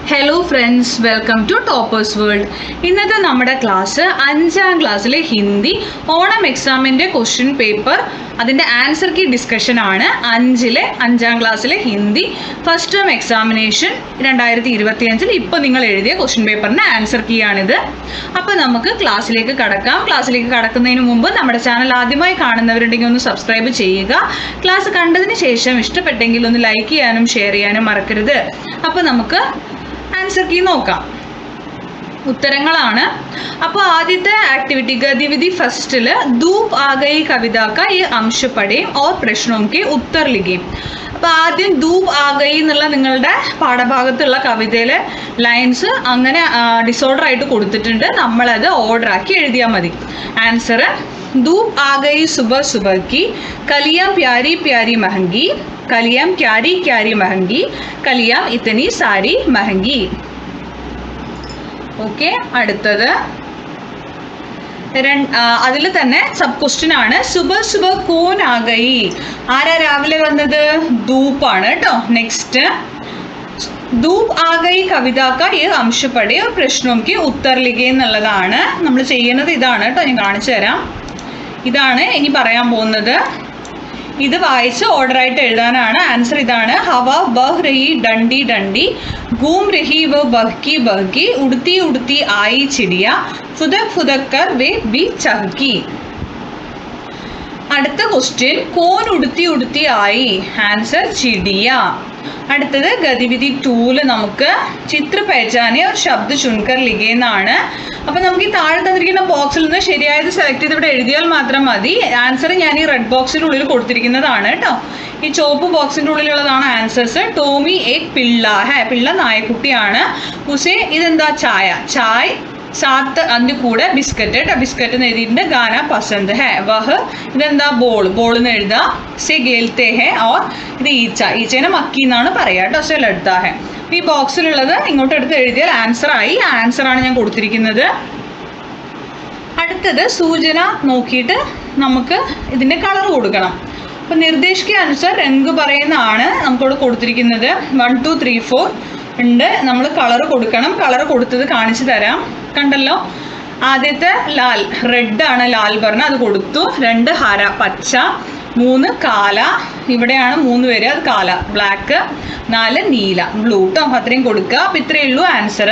Hello friends, welcome to Toppers World. ഇന്നത്തെ നമ്മുടെ class 5ാം ക്ലാസ്സിലെ ഹിന്ദി ഓണം എക്സാമിൻ്റെ ക്വസ്റ്റ്യൻ പേപ്പർ അതിൻ്റെ ആൻസർ കീ ഡിസ്കഷൻ ആണ്. 5ാം ക്ലാസ്സിലെ ഹിന്ദി ഫസ്റ്റ് ടേം എക്സാമിനേഷൻ 2025 ഇപ്പോൾ നിങ്ങൾ എഴുതിയ ക്വസ്റ്റ്യൻ പേപ്പറിൻ്റെ ആൻസർ കീ ആണിത്. അപ്പോൾ നമുക്ക് ക്ലാസ്സിലേക്ക് കടക്കാം. ക്ലാസ്സിലേക്ക് കടക്കുന്നതിന് മുമ്പ് നമ്മുടെ ചാനൽ ആദ്യമായി കാണുന്നവരുണ്ടെങ്കിൽ ഒന്ന് സബ്സ്ക്രൈബ് ചെയ്യുക. ക്ലാസ് കണ്ടതിന് ശേഷം ഇഷ്ടപ്പെട്ടെങ്കിൽ ഒന്ന് ലൈക്ക് ചെയ്യാനും ഷെയർ ചെയ്യാനും മറക്കരുത്. അപ്പോൾ നമുക്ക് ആൻസർ കീ നോക്കാം. ഉത്തരങ്ങളാണ്. അപ്പോൾ ആദ്യത്തെ ആക്ടിവിറ്റി ഗതിവിധി ഫസ്റ്റിൽ ധൂപ് ആ ഗയി കവിത കാ യേ അംശ പഠേം ഓർ പ്രശ്നോം കെ ഉത്തർ ലിഖേം. അപ്പോൾ ആദ്യം ധൂപ് ആ ഗയി എന്നുള്ള നിങ്ങളുടെ പാഠഭാഗത്തുള്ള കവിതയിലെ ലൈൻസ് അങ്ങനെ ഡിസോർഡർ ആയിട്ട് കൊടുത്തിട്ടുണ്ട്. നമ്മളത് ഓർഡർ ആക്കി എഴുതിയാൽ മതി. ആൻസർ धूप आ गई सुबह सुबह की, कलियां प्यारी प्यारी महंगी, कलियां क्यारी क्यारी महंगी, कलियां इतनी सारी महंगी. ഓക്കെ, അടുത്തത് അതിൽ തന്നെ സബ് ക്വസ്റ്റ്യൻ ആണ്. സുബ സുബ കോൻ ആ ഗയി, ആരാ രാവിലെ വന്നത്? ധൂപ്പാണ് കേട്ടോ. നെക്സ്റ്റ് ധൂപ് ആ ഗയി കവിത കാ യേ അംശ പഠേ ഓർ പ്രശ്നോം കെ ഉത്തർ ലിഖേ എന്നുള്ളതാണ്. നമ്മൾ ചെയ്യുന്നത് ഇതാണ് കേട്ടോ. ഞാൻ കാണിച്ചു തരാം. ഇതാണ് ഇനി പറയാൻ പോകുന്നത്. ഇത് വായിച്ച് ഓർഡറായിട്ട് എഴുതാനാണ്. ആൻസർ ഇതാണ്. ഹവ ബഹ് രഹി ഡണ്ടി ഡണ്ടി, ഗൂം രഹി വ ബഹ്കി ബഹ്കി, ഉടുത്തി ഉടുത്തി ആയി ചിടിയ, ഫുദക് ഫുദക് കർ വേ ബി ചഹ്കി. അടുത്ത ക്വസ്റ്റ്യൻ കോൻ ഉടുത്തി ഉടുത്തി ആയി. ആൻസർ ചിടിയ. അടുത്തത് ഗതിവിധി 2 നമുക്ക് ചിത്ര പഹചാനെ ഒരു ശബ്ദ ചുൻകർ ലിഖേ എന്നാണ്. അപ്പം നമുക്ക് ഈ താഴെ തന്നിരിക്കുന്ന ബോക്സിൽ നിന്ന് ശരിയായത് സെലക്ട് ചെയ്ത് ഇവിടെ എഴുതിയാൽ മാത്രം മതി. ആൻസർ ഞാൻ ഈ റെഡ് ബോക്സിൻ്റെ ഉള്ളിൽ കൊടുത്തിരിക്കുന്നതാണ് കേട്ടോ. ഈ ചുവപ്പ് ബോക്സിൻ്റെ ഉള്ളിലുള്ളതാണ് ആൻസേഴ്സ്. ടോമി ഏക് പിള്ള ഹേ, പിള്ള നായക്കുട്ടിയാണ്. ഉസേ ഇതെന്താ? ചായ, ചായ് സാത്ത് അതിൻ്റെ കൂടെ ബിസ്ക്കറ്റ് കേട്ടോ. ബിസ്ക്കറ്റ് എന്ന് എഴുതിയിട്ടുണ്ട്. ഗാന പസന്ത് ഹേ വഹ്, ഇതെന്താ? ബോൾ, ബോൾ എന്ന് എഴുതാം. സെ ഗേൽത്തെ ഹേ ഓർ ഇത് ഈച്ച, ഈച്ചേനെ മക്കി എന്നാണ് പറയുക കേട്ടോ. സെ ലഡ്താ ഹേ. ഈ ബോക്സിലുള്ളത് ഇങ്ങോട്ട് എടുത്ത് എഴുതിയാൽ ആൻസർ ആയി. ആൻസറാണ് ഞാൻ കൊടുത്തിരിക്കുന്നത്. അടുത്തത് സൂചന നോക്കിയിട്ട് നമുക്ക് ഇതിൻ്റെ കളർ കൊടുക്കണം. അപ്പം നിർദ്ദേശിക്ക അനുസർ രംഗ് പറയുന്നതാണ് നമുക്കിവിടെ കൊടുത്തിരിക്കുന്നത്. 1 2 3 4 ഉണ്ട്. നമ്മൾ കളർ കൊടുക്കണം. കളർ കൊടുത്തത് കാണിച്ചു തരാം. കണ്ടല്ലോ. ആദ്യത്തെ ലാൽ, റെഡ് ആണ് ലാൽ പറഞ്ഞ, അത് കൊടുത്തു. 2 ഹര പച്ച, 3 കാല, ഇവിടെയാണ് 3 വരിക, അത് കാല ബ്ലാക്ക്, 4 നീല ബ്ലൂ കേട്ടോ. അത്രയും കൊടുക്കുക. അപ്പം ഇത്രയേ ഉള്ളൂ ആൻസർ.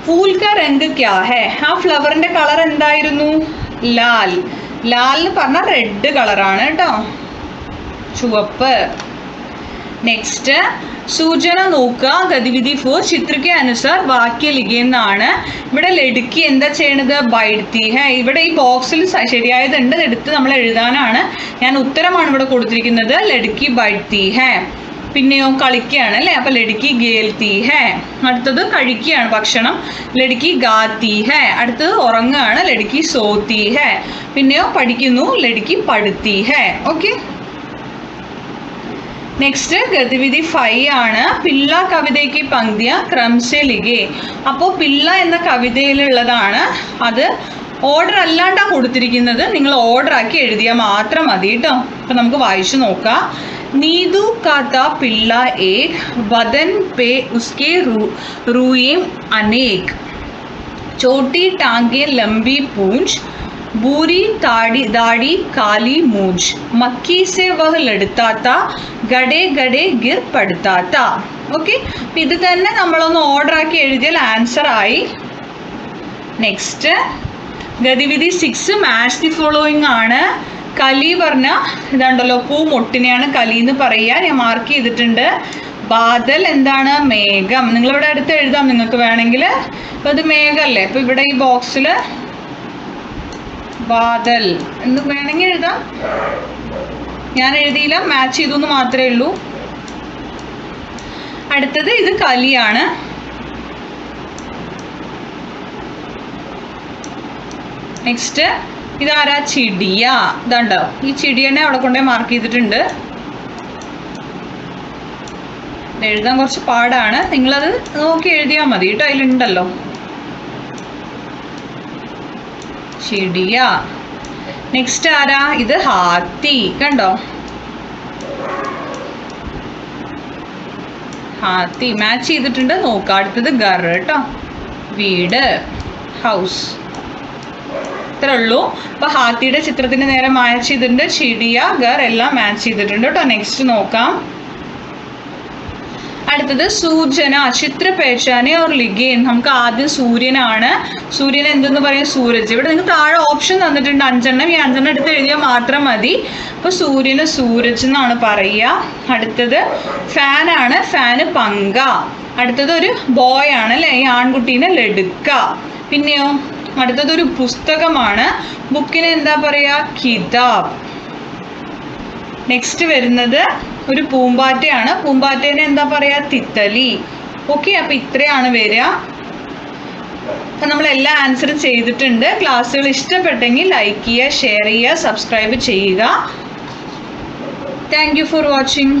ഫൂൽ കാ രംഗ് ക്യാ ഹേ, ആ ഫ്ലവറിന്റെ കളർ എന്തായിരുന്നു? ലാൽ. ലാൽ എന്ന് പറഞ്ഞാൽ റെഡ് കളറാണ് കേട്ടോ, ചുവപ്പ്. നെക്സ്റ്റ് സൂചന നോക്കുക. ഗതിവിധി 4 ചിത്രയ്ക്ക് അനുസാർ വാക്യ ലിഖേന്നാണ്. ഇവിടെ ലടുക്കി എന്താ ചെയ്യണത്? ബൈഡ്ത്തി ഹേ. ഇവിടെ ഈ ബോക്സിൽ ശരിയായതുണ്ട്, എടുത്ത് നമ്മൾ എഴുതാനാണ്. ഞാൻ ഉത്തരമാണ് ഇവിടെ കൊടുത്തിരിക്കുന്നത്. ലടുക്കി ബൈഡ്ത്തി ഹേ. പിന്നെയോ കളിക്കുകയാണ് അല്ലേ, അപ്പം ലടുക്കി ഗേൽത്തി ഹേ. അടുത്തത് കഴിക്കുകയാണ് ഭക്ഷണം, ലടുക്കി ഗാത്തി ഹേ. അടുത്തത് ഉറങ്ങുകയാണ്, ലടുക്കി സോത്തി ഹേ. പിന്നെയോ പഠിക്കുന്നു, ലടുക്കി പഠിത്തി ഹേ. ഓക്കെ. നെക്സ്റ്റ് ഗതിവിധി 5 ആണ്. പിള്ള കവിതയ്ക്ക് പങ്ക്തിയ ക്രംസെ ലിഖേ. അപ്പോൾ പിള്ള എന്ന കവിതയിലുള്ളതാണ്. അത് ഓർഡർ അല്ലാണ്ടാണ് കൊടുത്തിരിക്കുന്നത്. നിങ്ങൾ ഓർഡർ ആക്കി എഴുതിയാൽ മാത്രം മതി കേട്ടോ. അപ്പം നമുക്ക് വായിച്ചു നോക്കാം. നീതു കാത്ത പിള്ള ഏക്, വദൻ പേ ഉസ്കെ റൂയേം അനേക്, ചോട്ടി ടാങ്കെ ലംബി പൂഞ്ച്, ബൂരി दाढ़ी काली मूंछ, मक्की से वह लड़ता था, गड़े गड़े गिर पड़ता था. ഓക്കെ. അപ്പം ഇത് തന്നെ നമ്മളൊന്ന് ഓർഡർ ആക്കി എഴുതിയാൽ ആൻസർ ആയി. നെക്സ്റ്റ് ഗതിവിധി 6 മാച്ച് ദി ഫോളോയിങ് ആണ്. കലി പറഞ്ഞ ഇതുണ്ടല്ലോ, പൂ മൊട്ടിനെയാണ് കലി എന്ന് പറയുക. ഞാൻ മാർക്ക് ചെയ്തിട്ടുണ്ട്. ബാദൽ എന്താണ്? മേഘം. നിങ്ങളിവിടെ അടുത്ത് എഴുതാം നിങ്ങൾക്ക് വേണമെങ്കിൽ. അപ്പം അത് മേഘമല്ലേ. അപ്പം ഇവിടെ ഈ ബോക്സിൽ ബാദൽ എന്ന് വേണമെങ്കിൽ എഴുതാം. ഞാൻ എഴുതിയില്ല, മാച്ച് ചെയ്തു എന്ന് മാത്രമേ ഉള്ളൂ. അടുത്തത് ഇത് കലിയാണ്. നെക്സ്റ്റ് ഇതാരാ? ചിടിയ. ഇതുണ്ടോ, ഈ ചിടിയനെ അവിടെ കൊണ്ടുപോയി മാർക്ക് ചെയ്തിട്ടുണ്ട്. എഴുതാൻ കുറച്ച് പാടാണ്, നിങ്ങളത് നോക്കി എഴുതിയാൽ മതി കേട്ടോ. അതിലുണ്ടല്ലോ ചിടിയ. നെക്സ്റ്റ് ആരാ? ഇത് ഹാത്തി. കണ്ടോ? ഹാത്തി മാച്ച് ചെയ്തിട്ടുണ്ട് നോക്കുക. അടുത്തത് ഗർ കേട്ടോ, വീട്, ഹൗസ്. ഇത്രേ ഉള്ളൂ. അപ്പോൾ ഹാത്തിയുടെ ചിത്രത്തിന് നേരെ മാച്ച് ചെയ്തിട്ടുണ്ട്, ചിടിയ, ഗർ എല്ലാം മാച്ച് ചെയ്തിട്ടുണ്ട് കേട്ടോ. നെക്സ്റ്റ് നോക്കാം. അടുത്തത് സൂചന, ചിത്ര പേച്ചാനെ ഓർ ലിഗേൻ. നമുക്ക് ആദ്യം സൂര്യനാണ്. സൂര്യൻ എന്തെന്ന് പറയും? സൂരജ്. ഇവിടെ നിങ്ങൾക്ക് താഴെ ഓപ്ഷൻ തന്നിട്ടുണ്ട് 5 എണ്ണം. ഈ 5 എണ്ണം എടുത്ത് എഴുതിയാൽ മാത്രം മതി. അപ്പോൾ സൂര്യന് സൂരജ് എന്നാണ് പറയുക. അടുത്തത് ഫാനാണ്, ഫാന് പങ്ക. അടുത്തത് ഒരു ബോയ് ആണ് അല്ലേ, ഈ ആൺകുട്ടീനെ ലഡുക്ക. പിന്നെയോ അടുത്തത് ഒരു പുസ്തകമാണ്, ബുക്കിന് എന്താ പറയുക? കിതാബ്. നെക്സ്റ്റ് വരുന്നത് ഒരു പൂമ്പാറ്റയാണ്, പൂമ്പാറ്റേനെ എന്താ പറയുക? തിത്തലി. ഓക്കെ, അപ്പോൾ ഇത്രയാണ് വരിക. അപ്പം നമ്മളെല്ലാ ആൻസറും ചെയ്തിട്ടുണ്ട്. ക്ലാസ്സുകൾ ഇഷ്ടപ്പെട്ടെങ്കിൽ ലൈക്ക് ചെയ്യുക, ഷെയർ ചെയ്യുക, സബ്സ്ക്രൈബ് ചെയ്യുക. Thank you for watching.